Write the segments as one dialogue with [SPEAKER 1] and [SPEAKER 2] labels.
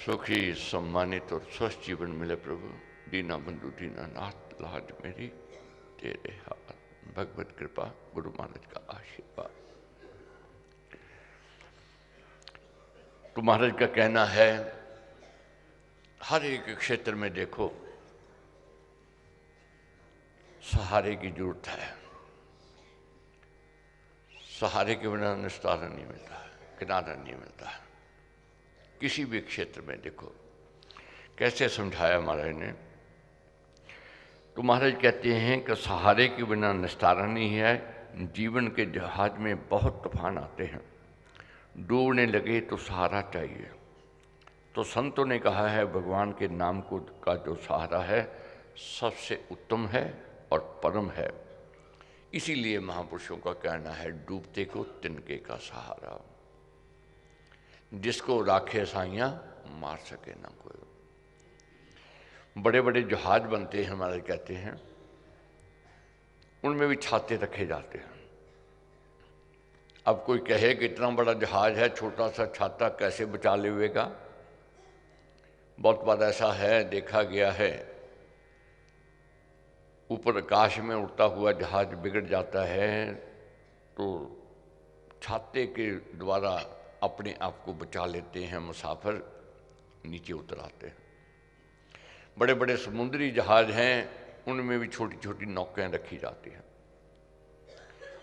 [SPEAKER 1] सुखी सम्मानित और स्वस्थ जीवन मिले प्रभु। दीना बंधु दीनानाथ लाज मेरी तेरे हाथ। भगवत कृपा, गुरु महाराज का आशीर्वाद। तो महाराज का कहना है हर एक क्षेत्र में देखो सहारे की जरूरत है। सहारे के बिना निस्तारण नहीं मिलता है, किनारा नहीं मिलता है। किसी भी क्षेत्र में देखो कैसे समझाया महाराज ने। तो महाराज कहते हैं कि सहारे के बिना निस्तारण नहीं है। जीवन के जहाज में बहुत तूफान आते हैं, डूबने लगे तो सहारा चाहिए। तो संतों ने कहा है भगवान के नाम को का जो सहारा है सबसे उत्तम है और परम है। इसीलिए महापुरुषों का कहना है डूबते को तिनके का सहारा, जिसको राखे साइयां मार सके ना कोई। बड़े बड़े जहाज बनते हैं हमारे कहते हैं, उनमें भी छाते रखे जाते हैं। अब कोई कहे कि इतना बड़ा जहाज है, छोटा सा छाता कैसे बचा लेगा। बहुत बार ऐसा है, देखा गया है, ऊपर आकाश में उड़ता हुआ जहाज बिगड़ जाता है तो छाते के द्वारा अपने आप को बचा लेते हैं मुसाफिर, नीचे उतर आते हैं। बड़े बड़े समुद्री जहाज हैं, उनमें भी छोटी छोटी नौकाएं रखी जाती हैं।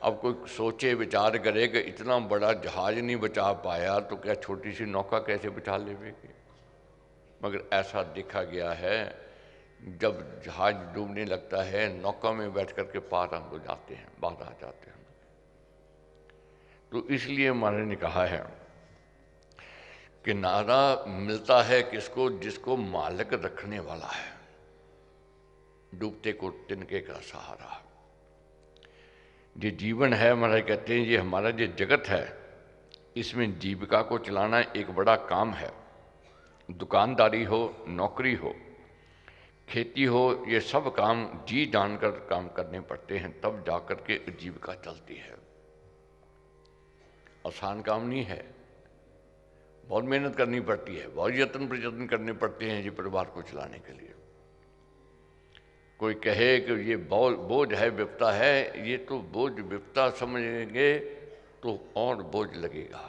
[SPEAKER 1] अब कोई सोचे विचार करे कि इतना बड़ा जहाज नहीं बचा पाया तो क्या छोटी सी नौका कैसे बचा लेगी। मगर ऐसा देखा गया है, जब जहाज डूबने लगता है नौका में बैठ करके पार हो जाते हैं, बाहर आ जाते हैं। तो इसलिए महाराज ने कहा है कि नारा मिलता है किसको, जिसको मालिक रखने वाला है। डूबते को तिनके का सहारा। ये जीवन है महाराज कहते हैं, ये हमारा ये जगत है, इसमें जीविका को चलाना एक बड़ा काम है। दुकानदारी हो, नौकरी हो, खेती हो, ये सब काम जी जानकर काम करने पड़ते हैं, तब जाकर के जीविका चलती है। आसान काम नहीं है, बहुत मेहनत करनी पड़ती है, बहुत यत्न प्रयत्न करने पड़ते हैं जी परिवार को चलाने के लिए। कोई कहे कि ये बोझ है, विपता है, ये तो बोझ विपता समझेंगे तो और बोझ लगेगा।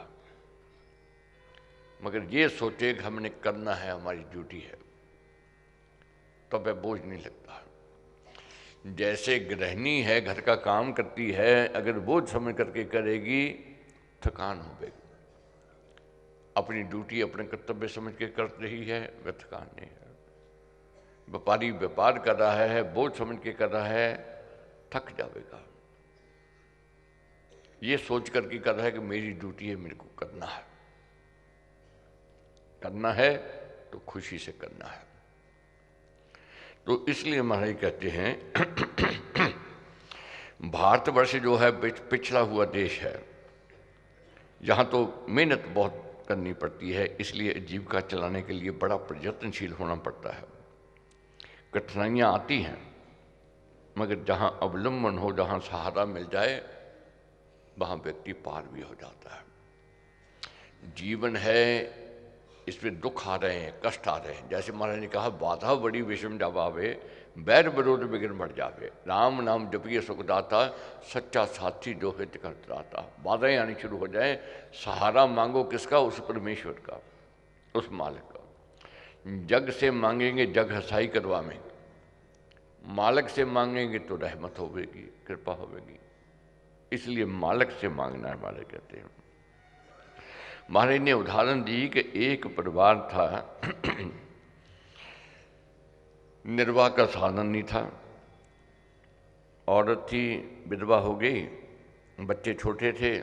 [SPEAKER 1] मगर ये सोचे कि हमने करना है, हमारी ड्यूटी है, तब वह बोझ नहीं लगता। जैसे गृहिणी है, घर का काम करती है, अगर बोझ समझ करके करेगी थकान होगी। अपनी ड्यूटी अपने कर्तव्य समझ के कर रही है, वह थकान नहीं है। व्यापारी व्यापार कर रहा है, बोझ समझ के कर रहा है, थक जाएगा। ये सोच करके कर रहा है कि मेरी ड्यूटी है, मेरे को करना है। करना है तो खुशी से करना है। तो इसलिए महाराज कहते हैं भारतवर्ष जो है पिछड़ा हुआ देश है, यहाँ तो मेहनत बहुत करनी पड़ती है, इसलिए जीविका चलाने के लिए बड़ा प्रयत्नशील होना पड़ता है। कठिनाइयाँ आती हैं, मगर जहाँ अवलंबन हो, जहाँ सहारा मिल जाए, वहाँ व्यक्ति पार भी हो जाता है। जीवन है, इसमें दुख आ रहे हैं, कष्ट आ रहे हैं। जैसे महाराज ने कहा बाधा बड़ी विषम जब आवे, बैर विरोध विघ्न बढ़ जावे। राम नाम जपिए सुखदाता, सच्चा साथी जो हित करता। बाधाएं आनी शुरू हो जाए, सहारा मांगो किसका, उस परमेश्वर का, उस मालिक का। जग से मांगेंगे जग हसाई करवाएंगे, मालिक से मांगेंगे तो रहमत होगी, कृपा होगी। इसलिए मालिक से मांगना है। महाराज कहते हैं, महाराज ने उदाहरण दी कि एक परिवार था, निर्वाह का साधन नहीं था, औरत थी, विधवा हो गई, बच्चे छोटे थे,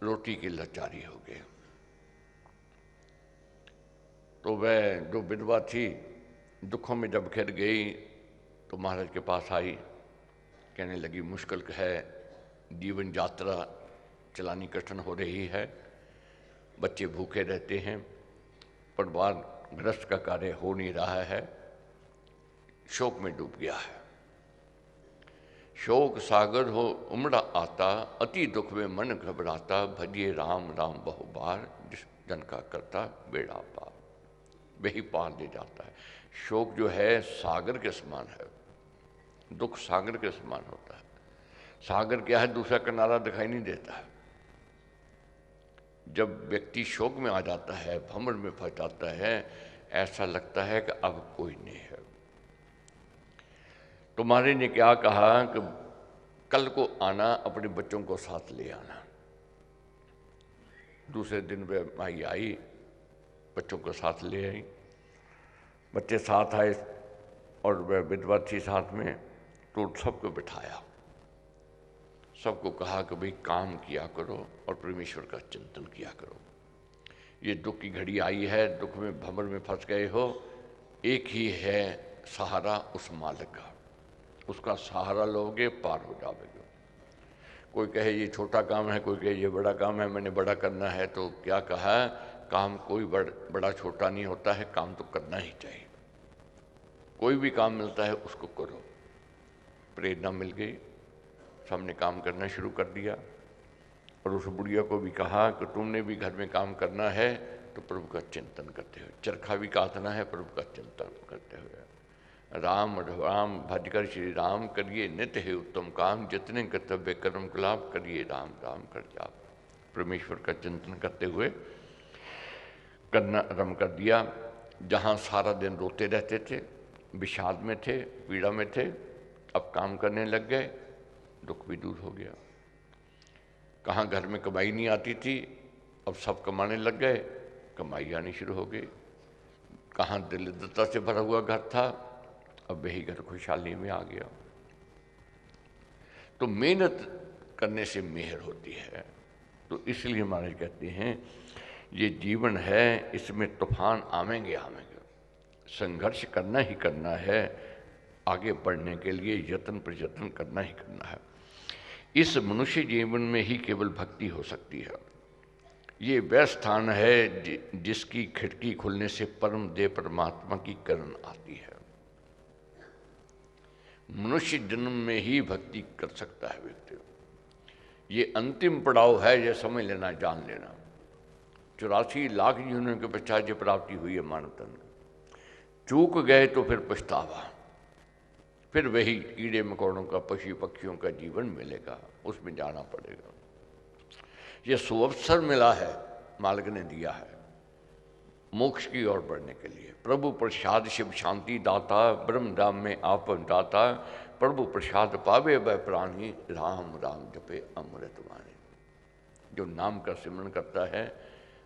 [SPEAKER 1] रोटी की लाचारी हो गई। तो वह जो विधवा थी दुखों में जब घिर गई तो महाराज के पास आई, कहने लगी मुश्किल है, जीवन यात्रा चलानी कठिन हो रही है, बच्चे भूखे रहते हैं, परिवार गृहस्थ का कार्य हो नहीं रहा है, शोक में डूब गया है। शोक सागर हो उमड़ा आता, अति दुख में मन घबराता, भजिए राम राम बहु बार, जिस जन का करता बेड़ा पार। वही पार ले जाता है। शोक जो है सागर के समान है, दुख सागर के समान होता है। सागर क्या है, दूसरा किनारा दिखाई नहीं देता है। जब व्यक्ति शोक में आ जाता है, भंवर में फंस जाता है, ऐसा लगता है कि अब कोई नहीं है। तुम्हारे ने क्या कहा कि कल को आना, अपने बच्चों को साथ ले आना। दूसरे दिन वे माई आई, बच्चों को साथ ले आई। बच्चे साथ आए और वह विधवा थी साथ में, तो सबको बिठाया, सबको कहा कि भाई काम किया करो और परमेश्वर का चिंतन किया करो। ये दुख की घड़ी आई है, दुख में भंवर में फंस गए हो, एक ही है सहारा उस मालिक का, उसका सहारा लोगे पार हो जाओगे। कोई कहे ये छोटा काम है, कोई कहे ये बड़ा काम है, मैंने बड़ा करना है, तो क्या कहा, काम कोई बड़ा छोटा नहीं होता है, काम तो करना ही चाहिए। कोई भी काम मिलता है उसको करो। प्रेरणा मिल गई, सबने काम करना शुरू कर दिया। और उस बुढ़िया को भी कहा कि तुमने भी घर में काम करना है तो प्रभु का चिंतन करते हुए, चरखा भी काटना है प्रभु का चिंतन करते हुए। राम राम भजकर श्री राम करिए, नित्य है उत्तम काम, जितने कर्तव्य कर्म गुलाब करिए राम राम कर जाप। परमेश्वर का चिंतन करते हुए करना आरम्भ कर दिया। जहाँ सारा दिन रोते रहते थे, विषाद में थे, पीड़ा में थे, अब काम करने लग गए, दुख भी दूर हो गया। कहाँ घर में कमाई नहीं आती थी, अब सब कमाने लग गए, कमाई आनी शुरू हो गई। कहाँ दरिद्रता से भरा हुआ घर था, अब वही घर खुशहाली में आ गया। तो मेहनत करने से मेहर होती है। तो इसलिए हमारे कहते हैं ये जीवन है, इसमें तूफान आवेंगे आवेंगे, संघर्ष करना ही करना है, आगे बढ़ने के लिए यत्न प्रयत्न करना ही करना है। इस मनुष्य जीवन में ही केवल भक्ति हो सकती है। ये वह स्थान है जिसकी खिड़की खुलने से परम देव परमात्मा की किरण आती है। मनुष्य जन्म में ही भक्ति कर सकता है व्यक्ति। ये अंतिम पड़ाव है, ये समझ लेना, जान लेना। 84 लाख जीवनों के पश्चात ये प्राप्ति हुई है मानव तन। चूक गए तो फिर पछतावा, फिर वही कीड़े मकोड़ों का, पशु पक्षियों का जीवन मिलेगा, उसमें जाना पड़ेगा। ये सुअवसर मिला है, मालिक ने दिया है मोक्ष की ओर बढ़ने के लिए। प्रभु प्रसाद शिव शांति दाता, ब्रह्म धाम में आप दाता, प्रभु प्रसाद पावे वह प्राणी, राम राम जपे अमृतवाणी। जो नाम का सिमरन करता है,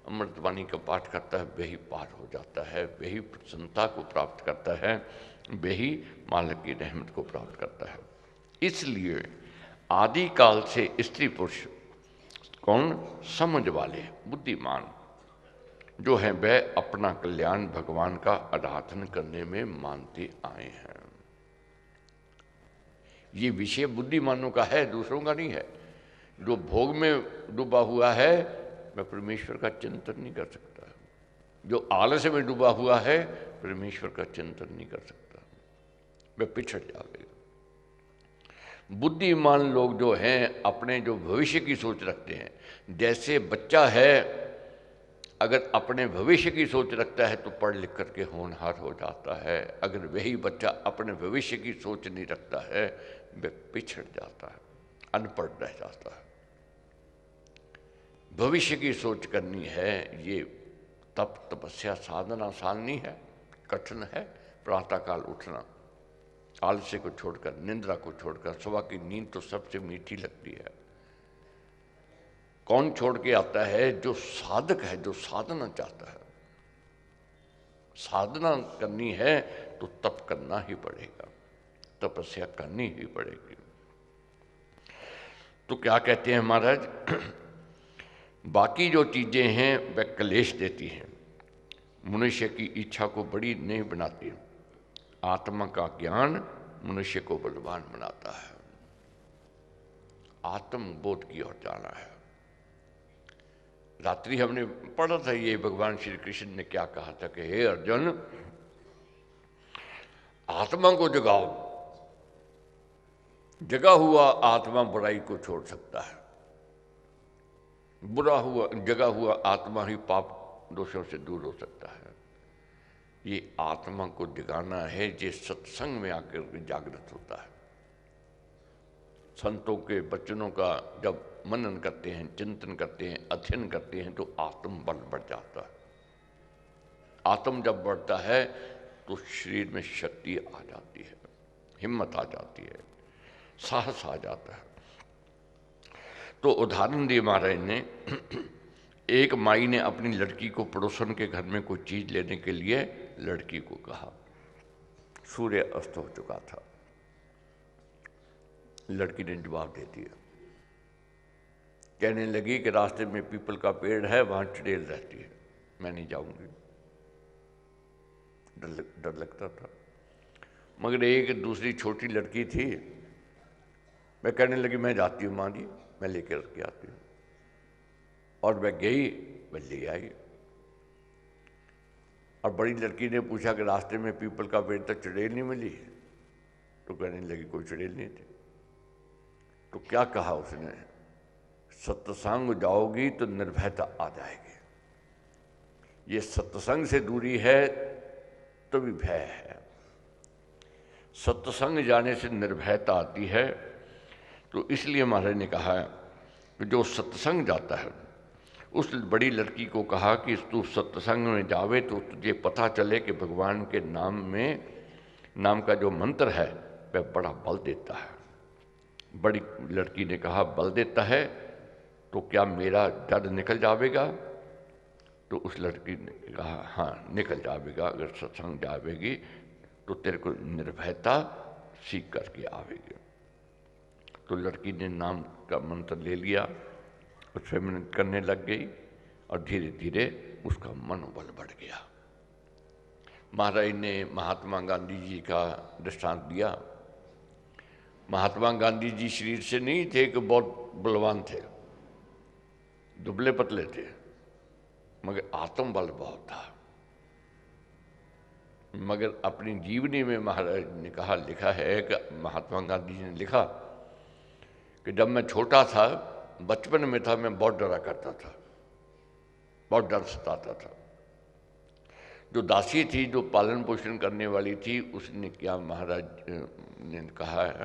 [SPEAKER 1] अमृतवाणी का पाठ करता है, वही पार हो जाता है, वही प्रसन्नता को प्राप्त करता है, वही मालिक की रहमत को प्राप्त करता है। इसलिए आदिकाल से स्त्री पुरुष कौन, समझ वाले बुद्धिमान जो है वह अपना कल्याण भगवान का आराधन करने में मानते आए हैं। ये विषय बुद्धिमानों का है, दूसरों का नहीं है। जो भोग में डूबा हुआ है वह परमेश्वर का चिंतन नहीं कर सकता। जो आलस्य में डूबा हुआ है परमेश्वर का चिंतन नहीं कर सकता, वह पिछड़ जाएगा। बुद्धिमान लोग जो हैं अपने जो भविष्य की सोच रखते हैं, जैसे बच्चा है अगर अपने भविष्य की सोच रखता है तो पढ़ लिख करके होनहार हो जाता है। अगर वही बच्चा अपने भविष्य की सोच नहीं रखता है वह पिछड़ जाता है, अनपढ़ रह जाता है। भविष्य की सोच करनी है, ये तप तपस्या साधना आसान नहीं है, कठिन है। प्रातःकाल उठना, आलस्य को छोड़कर, निंद्रा को छोड़कर, सुबह की नींद तो सबसे मीठी लगती है। कौन छोड़ के आता है? जो साधक है, जो साधना चाहता है। साधना करनी है तो तप करना ही पड़ेगा, तपस्या करनी ही पड़ेगी। तो क्या कहते हैं महाराज, बाकी जो चीजें हैं वह क्लेश देती हैं, मनुष्य की इच्छा को बड़ी नहीं बनाती। आत्मा का ज्ञान मनुष्य को बलवान बनाता है। आत्मबोध की ओर जाना है। रात्रि हमने पढ़ा था ये भगवान श्री कृष्ण ने क्या कहा था कि हे अर्जुन, आत्मा को जगाओ। जगा हुआ आत्मा बुराई को छोड़ सकता है, जगा हुआ आत्मा ही पाप दोषों से दूर हो सकता है। ये आत्मा को दिखाना है, ये सत्संग में आकर के जागृत होता है। संतों के वचनों का जब मनन करते हैं, चिंतन करते हैं, अध्ययन करते हैं तो आत्म बल बढ़ जाता है। आत्म जब बढ़ता है तो शरीर में शक्ति आ जाती है, हिम्मत आ जाती है, साहस आ जाता है। तो उदाहरण दिए महाराज ने, एक माई ने अपनी लड़की को पड़ोसन के घर में कोई चीज लेने के लिए लड़की को कहा। सूर्य अस्त हो चुका था। लड़की ने जवाब दे दिया, कहने लगी कि रास्ते में पीपल का पेड़ है, वहां चुड़ैल रहती है, मैं नहीं जाऊंगी। डर लगता था। मगर एक दूसरी छोटी लड़की थी, मैं कहने लगी मैं जाती हूँ माँ जी, मैं लेकर के आती हूँ। और मैं गई, मैं ले आई। और बड़ी लड़की ने पूछा कि रास्ते में पीपल का पेड़ तक चुड़ैल नहीं मिली? तो कहने लगी कोई चुड़ैल नहीं थी। तो क्या कहा उसने, सत्संग जाओगी तो निर्भयता आ जाएगी। ये सत्संग से दूरी है तो भी भय है। सत्संग जाने से निर्भयता आती है। तो इसलिए महाराज ने कहा कि जो सत्संग जाता है, उस बड़ी लड़की को कहा कि तू सत्संग में जावे तो तुझे पता चले कि भगवान के नाम का जो मंत्र है वह बड़ा बल देता है। बड़ी लड़की ने कहा बल देता है तो क्या मेरा डर निकल जाएगा? तो उस लड़की ने कहा हाँ निकल जाएगा, अगर सत्संग जावेगी तो तेरे को निर्भयता सीख करके आवेगी। तो लड़की ने नाम का मंत्र ले लिया, उस पर मेहनत करने लग गई और धीरे धीरे उसका मनोबल बढ़ गया। महाराज ने महात्मा गांधी जी का दृष्टांत दिया। महात्मा गांधी जी शरीर से नहीं थे कि बहुत बलवान थे, दुबले पतले थे, मगर आत्म बल बहुत था। मगर अपनी जीवनी में महाराज ने कहा, लिखा है कि महात्मा गांधी जी ने लिखा कि जब मैं छोटा था, बचपन में था, मैं बहुत डरा करता था, बहुत डर सताता था। जो दासी थी, जो पालन पोषण करने वाली थी, उसने क्या महाराज ने कहा है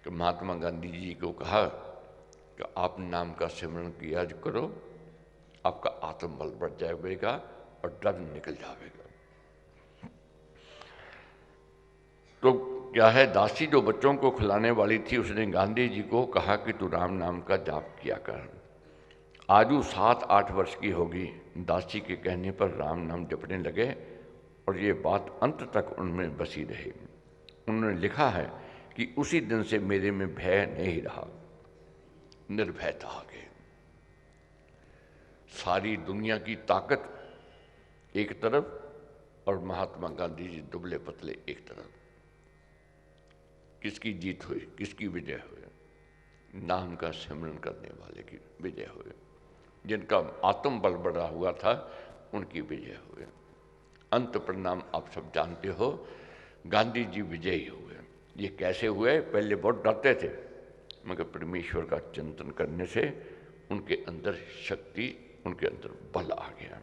[SPEAKER 1] कि महात्मा गांधी जी को कहा कि आप नाम का सिमरन किया करो, आपका आत्मबल बढ़ जाएगा और डर निकल जाएगा। तो क्या है, दासी जो बच्चों को खिलाने वाली थी, उसने गांधी जी को कहा कि तू राम नाम का जाप किया कर। आजू 7-8 वर्ष की होगी, दासी के कहने पर राम नाम जपने लगे और ये बात अंत तक उनमें बसी रही। उन्होंने लिखा है कि उसी दिन से मेरे में भय नहीं रहा, निर्भयता आ गई। सारी दुनिया की ताकत एक तरफ और महात्मा गांधी जी दुबले पतले एक तरफ। किसकी जीत हुई, किसकी विजय हुई? नाम का सिमरन करने वाले की विजय हुई। जिनका आत्म बल बढ़ा हुआ था उनकी विजय हुई। अंत परिणाम आप सब जानते हो, गांधी जी विजयी हुए। ये कैसे हुए? पहले बहुत डरते थे, मगर परमेश्वर का चिंतन करने से उनके अंदर शक्ति, उनके अंदर बल आ गया।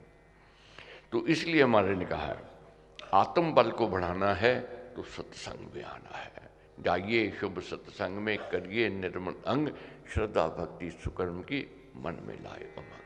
[SPEAKER 1] तो इसलिए हमारे ने कहा है, आत्म बल को बढ़ाना है तो सत्संग में आना है। जाइए शुभ सत्संग में, करिए निर्मल अंग, श्रद्धा भक्ति सुकर्म की मन में लाए उमंग।